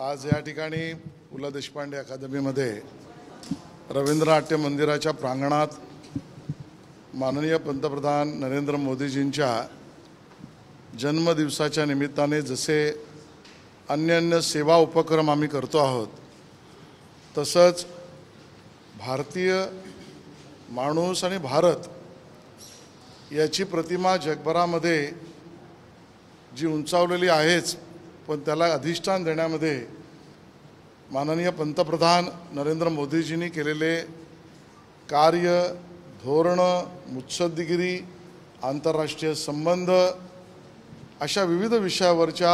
आज या ठिकाणी पु ल देशपांडे अकादमीमध्ये रवींद्रनाट्य मंदिराच्या प्रांगणात माननीय पंतप्रधान नरेंद्र मोदीजींच्या जन्मदिवसाच्या निमित्ताने जसे अन्य सेवा उपक्रम आम्ही करतो आहोत, तसंच भारतीय माणूस आणि भारत याची प्रतिमा जगभरामध्ये जी उंचावलेली आहेच, पण त्याला अधिष्ठान देण्यामध्ये माननीय पंतप्रधान नरेंद्र मोदीजींनी केलेले कार्य, धोरण, मुत्सद्देगिरी, आंतरराष्ट्रीय संबंध अशा विविध विषयावरच्या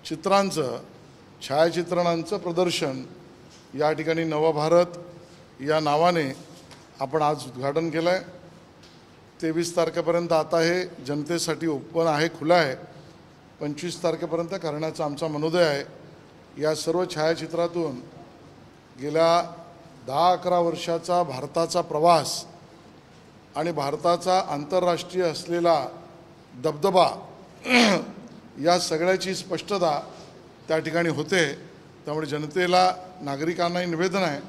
चित्रांचं, छायाचित्रणांचं प्रदर्शन या ठिकाणी नवभारत या नावाने आपण आज उद्घाटन केलं आहे। 23 तारखेपर्यंत आता हे जनतेसाठी ओपन आहे, खुलं आहे। 25 तारखेपर्यंत करण्याचा आमचा मनोदय आहे। या सर्व छायाचित्रातून गेल्या 10-11 वर्षाचा भारताचा प्रवास आणि भारताचा आंतरराष्ट्रीय असलेला दबदबा या सगळ्याची स्पष्टता त्या ठिकाणी होते। त्यामुळे जनतेला, नागरिकांनाही निवेदन आहे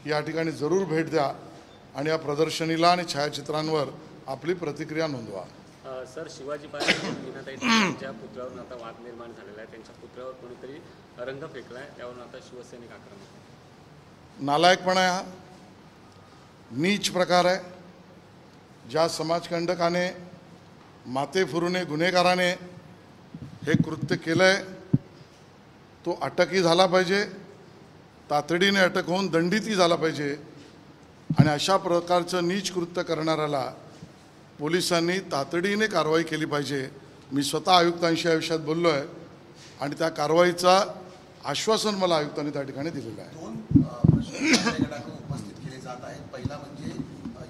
की या ठिकाणी जरूर भेट द्या आणि या प्रदर्शनीला आणि छायाचित्रांवर आपली प्रतिक्रिया नोंदवा। सर, शिवाजी पार्टीच्या पुतळ्यावरून आता वाद निर्माण झालेला आहे। त्यांच्या पुतळ्यावर कोणीतरी रंग फेकलाय, त्यावरून आता शिवसैनिक आक्रमक। नालायकपणा हा नीच प्रकार आहे। ज्या समाजकंटकाने, मातेफुरुने, गुन्हेगाराने हे कृत्य केलंय तो अटकही झाला पाहिजे, तातडीने अटक होऊन दंडितही झाला पाहिजे। आणि अशा प्रकारचं नीच कृत्य करणाऱ्याला पोलिसांनी तातडीने कारवाई केली पाहिजे। मी स्वतः आयुक्तांशी या विषयात बोललो आहे आणि त्या कारवाईचा आश्वासन मला आयुक्तांनी त्या ठिकाणी दिलेलं आहे। दोन प्रश्न उपस्थित केले जात आहेत। पहिला म्हणजे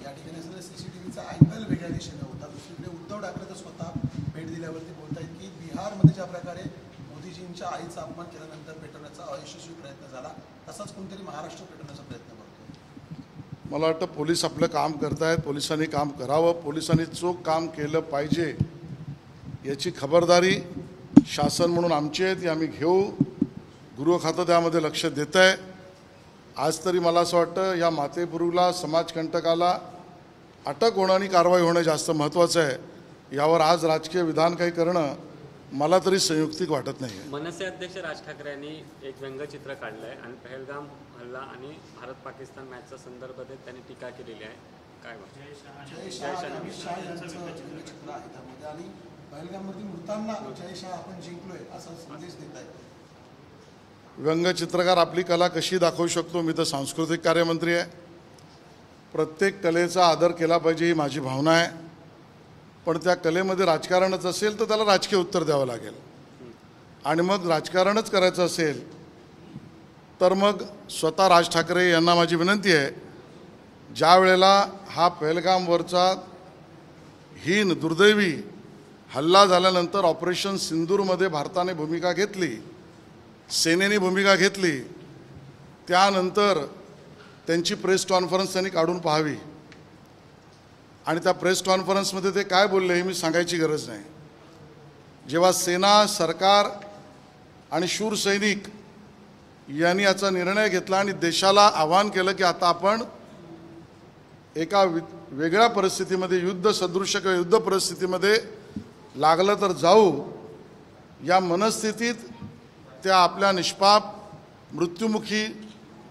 या ठिकाणी असलेला सीसीटीव्हीचा अँगल वेगळ्या दिशेने होता। दुसरीकडे उद्धव ठाकरे तर स्वतः भेट दिल्यावरती बोलतायत की बिहारमध्ये ज्या प्रकारे मोदीजींच्या आईचा अपमान केल्यानंतर पेटवण्याचा अयशस्वी प्रयत्न झाला, तसाच कोणतरी महाराष्ट्र पेटवण्याचा प्रयत्न करतो। मला वाटतं पोलीस आपलं काम करतायत, पोलिसांनी काम करावं, पोलिसांनी चोख काम केलं पाहिजे याची खबरदारी शासन म्हणून आमची आहे, ती आम्ही घेऊ। गृह खातं त्यामध्ये लक्ष देत आहे। आज तरी मला असं वाटतं या मातेपुरुला, समाजकंटकाला अटक होणं आणि कारवाई होणं जास्त महत्त्वाचं आहे। यावर आज राजकीय विधान काही करणं मला तरी संयुक्तिक वाटत नाही आहे। मनसे अध्यक्ष राज ठाकरे यांनी एक व्यंगचित्र काढलं आहे आणि पहलगाम हल्ला आणि भारत-पाकिस्तान मॅचचा संदर्भ देत त्यांनी टीका केलेली आहे। काय आणि पहलगाममध्ये मृतांना जय शाह आपण जिंकलोय असा संदेश देत आहे। व्यंगचित्रकार आपली कला कशी दाखवू शकतो? मी तर सांस्कृतिक कार्यमंत्री आहे। प्रत्येक कलेचा आदर केला पाहिजे ही माझी भावना आहे, पण त्या कलेमध्ये राजकारणच असेल तर त्याला राजकीय उत्तर द्यावं लागेल। आणि मग राजकारणच करायचं असेल तर मग स्वतः राज ठाकरे यांना माझी विनंती आहे, ज्या वेळेला हा पहलगामवरचा हीन, दुर्दैवी हल्ला झाल्यानंतर ऑपरेशन सिंदूरमध्ये भारताने भूमिका घेतली, सेनेने भूमिका घेतली, त्यानंतर त्यांची प्रेस कॉन्फरन्स त्यांनी काढून पाहावी आणि त्या प्रेस कॉन्फरन्समध्ये ते काय बोलले हे मी सांगायची गरज नाही। जेव्हा सेना, सरकार आणि शूर सैनिक यांनी याचा निर्णय घेतला आणि देशाला आवाहन केलं की आता आपण एका वेगळ्या परिस्थितीमध्ये, युद्ध सदृश किंवा युद्ध परिस्थितीमध्ये लागलं तर जाऊ, या मनस्थितीत त्या आपल्या निष्पाप, मृत्युमुखी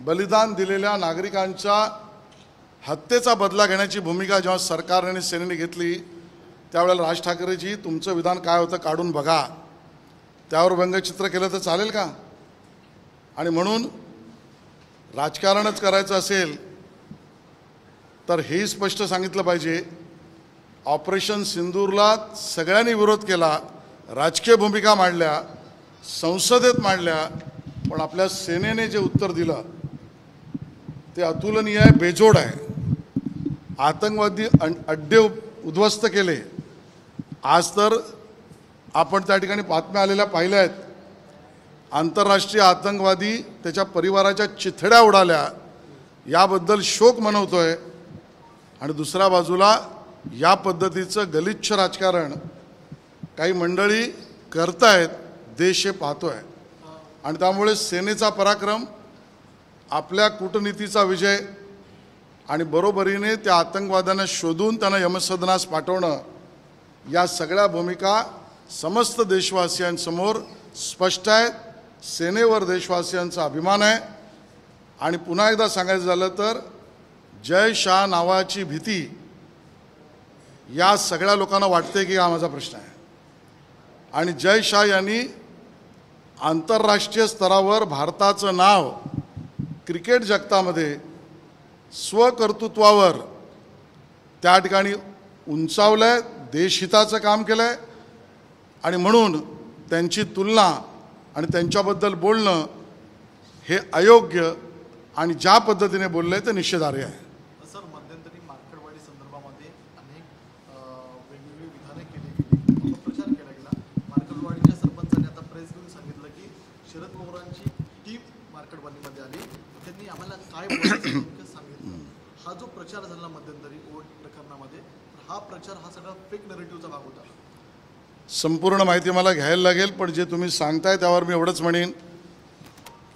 बलिदान दिलेल्या नागरिकांच्या हत्येचा बदला घेण्याची भूमिका जेव्हा सरकार आणि सेनेने घेतली, त्यावेळेला राज ठाकरेजी तुमचं विधान काय होतं काढून बघा, त्यावर व्यंगचित्र केलं तर चालेल का? आणि म्हणून राजकारणच करायचं असेल तर हेही स्पष्ट सांगितलं पाहिजे, ऑपरेशन सिंदूरला सगळ्यांनी विरोध केला, राजकीय भूमिका मांडल्या, संसदेत मांडल्या, पण आपल्या सेनेने जे उत्तर दिलं ते अतुलनीय आहे, बेजोड आहे। आतंकवादी अड्डे उद्ध्वस्त केले। आज तर आपण त्या ठिकाणी बातम्या आलेल्या पाहिल्या आहेत, आंतरराष्ट्रीय आतंकवादी त्याच्या परिवाराच्या चिथड्या उडाल्या, याबद्दल शोक मनवतोय। आणि दुसऱ्या बाजूला या पद्धतीचं गलिच्छ राजकारण काही मंडळी करतायत, देश हे पाहतोय। आणि त्यामुळे सेनेचा पराक्रम, आपल्या कूटनीतीचा विजय आणि बरोबरीने त्या आतंकवाद्यांना शोधून त्यांना यमसदनास पाठवणं, या सगळ्या भूमिका समस्त देशवासियांसमोर स्पष्ट आहेत. सेनेवर देशवासियांचा अभिमान आहे. आणि पुन्हा एकदा सांगायचं झालं तर जय शाह नावाची भीती या सगळ्या लोकांना वाटते की हा माझा प्रश्न आहे. आणि जय शाह यांनी आंतरराष्ट्रीय स्तरावर भारताचं नाव क्रिकेट जगतामध्ये स्वकर्तृत्वावर त्या ठिकाणी उंचावलं आहे, देशहिताचं काम केलं आहे. आणि म्हणून त्यांची तुलना आणि त्यांच्याबद्दल बोलणं हे अयोग्य आणि ज्या पद्धतीने बोललं आहे ते निषेधार्ह आहे. सर, मध्यंतरी मार्केटवाडी संदर्भामध्ये अनेक वेगवेगळी विधाने केली गेली, अपप्रचार केला गेला. मार्केटवाडीच्या सरपंचांनी आता प्रेस घेऊन सांगितलं की शरद पवारांची टीम मार्केटवाडीमध्ये आली, त्यांनी आम्हाला काय बोलायचं सांगितलं. हा जो प्रचार झाला मध्यंतरी ओट प्रकरणामध्ये, हा प्रचार हा सगळा फेक नरेटिव्हचा भाग होता. संपूर्ण माहिती मला घ्यायला लागेल, पण जे तुम्ही सांगताय त्यावर मी एवढंच म्हणेन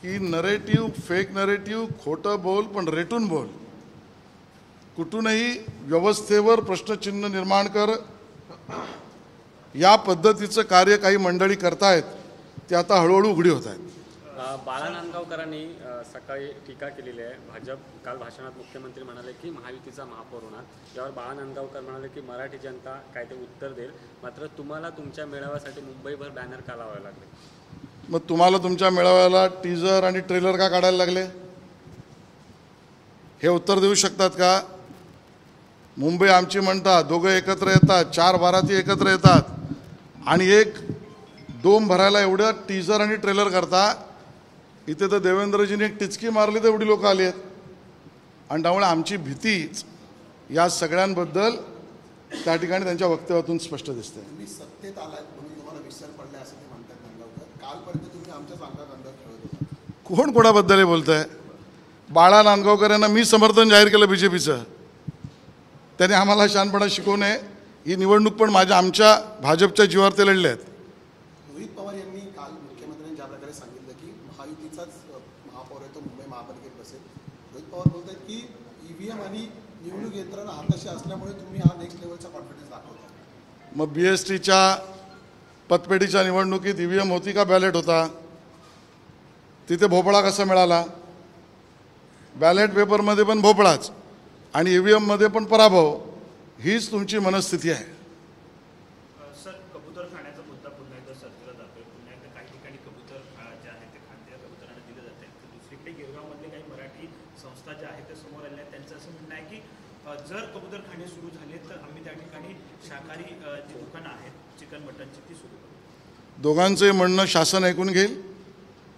की नरेटिव्ह, फेक नरेटिव्ह, खोटं बोल पण रेटून बोल, कुठूनही व्यवस्थेवर प्रश्नचिन्ह निर्माण कर, या पद्धतीचं कार्य काही मंडळी करतायत ते आता हळूहळू उघडी होत आहेत. बाळा नांदगावकरांनी सकाळी टीका केलेली आहे. भाजप काल भाषणात मुख्यमंत्री म्हणाले की महायुतीचा महापौर होणार. यावर बाळा नांदगावकर म्हणाले की मराठी जनता काय ते उत्तर देईल, मात्र तुम्हाला तुमच्या मेळाव्यासाठी मुंबईभर बॅनर का लावावे लागले? मग तुम्हाला तुमच्या मेळाव्याला टीजर आणि ट्रेलर का काढायला लागले? हे उत्तर देऊ शकतात का? मुंबई आमची म्हणतात, दोघं एकत्र येतात, 4 बाराती एकत्र येतात आणि एक डोम भरायला एवढं टीजर आणि ट्रेलर करता. इथे तर देवेंद्रजींनी एक टिचकी मारली तर एवढी लोक आली आहेत. आणि त्यामुळे आमची भीतीच या सगळ्यांबद्दल त्या ठिकाणी त्यांच्या वक्तव्यातून स्पष्ट दिसते. तुम्ही सत्तेत आलात म्हणून तुम्हाला विसर पडलाय असं ते म्हणतात नांदगावकर. कालपर्यंत तुम्ही आमच्याच अंगात खेळत होता. कोण कोणाबद्दल बोलतंय? बाळा नांदगावकर यांना मी समर्थन जाहीर केलं बीजेपीचं. त्याने आम्हाला शहाणपणा शिकवू नये. ही निवडणूक पण आमच्या भाजपच्या जीवावर ते लढले आहेत. रोहित पवार यांनी काल मुख्यमंत्र्यांनी ज्या प्रकारे सांगितलं की महायुतीचाच महापौर आहे तो मुंबई महापालिकेत बसेल. रोहित पवार बोलत आहेत की ईव्हीएम आणि निवडणूक यंत्रणा हाताशी असल्यामुळे तुम्ही हा नेक्स्ट लेवलचा कॉन्फिडन्स दाखवता. मग BSTच्या पतपेढीच्या निवडणुकीत EVM होती का बॅलेट होता? तिथे भोपळा कसा मिळाला? बॅलेट पेपरमध्ये पण भोपळाच आणि EVMमध्ये पण पराभव. हीच तुमची मनस्थिती आहे. सर, कबूतर खाण्याचा मुद्दा पुन्हा एकदा चर्चेला जातोय. पुन्हा एकदा काही ठिकाणी कबूतर जे आहे ते खाद्य कबुतरांना दिलं जाते. तर दुसरीकडे गिरगावमधले काही मराठी संस्था ज्या आहेत त्या समोर आल्या आहेत. त्यांचं असं म्हणणं आहे की जर कबूतर खाणे सुरू झाले तर आम्ही त्या ठिकाणी शाकाहारी जी दुकानं आहेत चिकन मटनची ती सुरू करू. दोघांचे म्हणणं शासन ऐकून घेईल.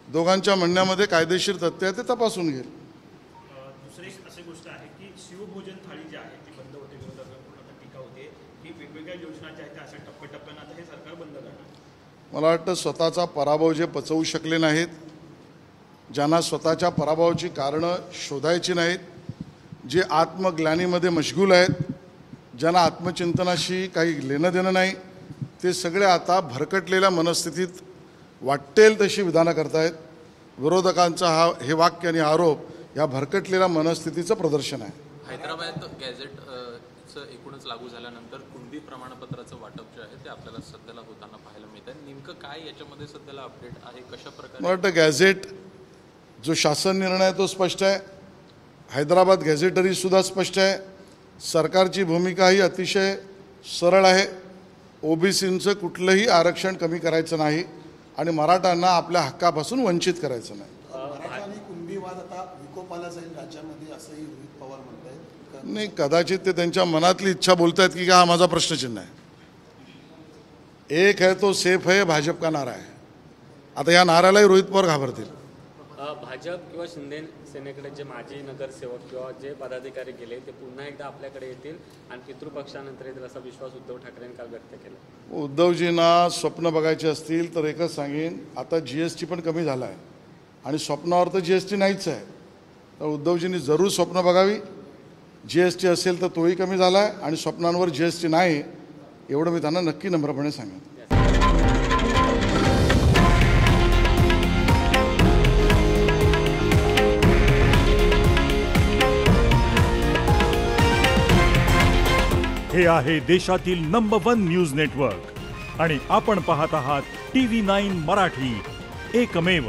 दोघांच्या म्हणण्यामध्ये कायदेशीर तथ्य आहे ते तपासून घेईल. दुसरी अशी गोष्ट आहे की शिवभोजन थाळी जी आहे ती बंद होते. विरोधकांकडून आता टीका होते की वेगवेगळ्या योजना ज्या आहेत त्या अशा टप्प्याटप्प्यानं आता हे सरकार बंद करणार. मला वाटतं स्वतःचा पराभव जे पचवू शकले नाहीत, ज्यांना स्वतःच्या पराभवाची कारणं शोधायची नाहीत, जे आत्मग्लानीमध्ये मशगूल आहेत, ज्यांना आत्मचिंतनाशी काही लेणं देणं नाही, ते सगळे आता भरकटलेल्या मनस्थितीत वाटेल तशी विधानं करतायत. विरोधकांचा हे वाक्य आणि आरोप या भरकटलेल्या मनस्थितीचं प्रदर्शन आहे. हैदराबाद गॅझेटचं एकूणच लागू झाल्यानंतर कुणबी प्रमाणपत्राचं वाटप जे आहे ते आपल्याला सध्याला होताना पाहायला मिळत आहे. नेमकं काय याच्यामध्ये सध्याला अपडेट आहे? कशा प्रकारे? मला वाटतं गॅझेट जो शासन निर्णय आहे तो स्पष्ट आहे. हैदराबाद गॅझेटरीसुद्धा स्पष्ट आहे. सरकारची भूमिका ही अतिशय सरळ आहे. OBCचं कुठलंही आरक्षण कमी करायचं नाही आणि मराठ्यांना आपल्या हक्कापासून वंचित करायचं नाही. मराठा आणि कुणबी वाद आता विकोपाला जाईल राज्यामध्ये असंही रोहित पवार म्हणतायत. नाही, कदाचित ते त्यांच्या मनातली इच्छा बोलतायत की हा माझा प्रश्नचिन्ह आहे. एक है तो सेफ है भाजप का नारा आहे. आता या नाऱ्यालाही रोहित पवार घाबरतील. भाजप किंवा शिंदे सेनेकडे जे माजी नगरसेवक किंवा जे पदाधिकारी गेले ते पुन्हा एकदा आपल्याकडे येतील आणि पितृपक्षानंतर येतील असा विश्वास उद्धव ठाकरेंनी काल व्यक्त केला. उद्धवजींना स्वप्न बघायचे असतील तर एकच सांगेन, आता GST पण कमी झाला आहे आणि स्वप्नावर तर GST नाहीच आहे. तर उद्धवजींनी जरूर स्वप्न बघावी. GST असेल तर तोही कमी झाला आहे आणि स्वप्नांवर GST नाही एवढं मी त्यांना नक्की नम्रपणे सांगेन. हे आहे देशातील नंबर 1 न्यूज नेटवर्क आणि आपण पाहत आहात TV9 मराठी, एकमेव.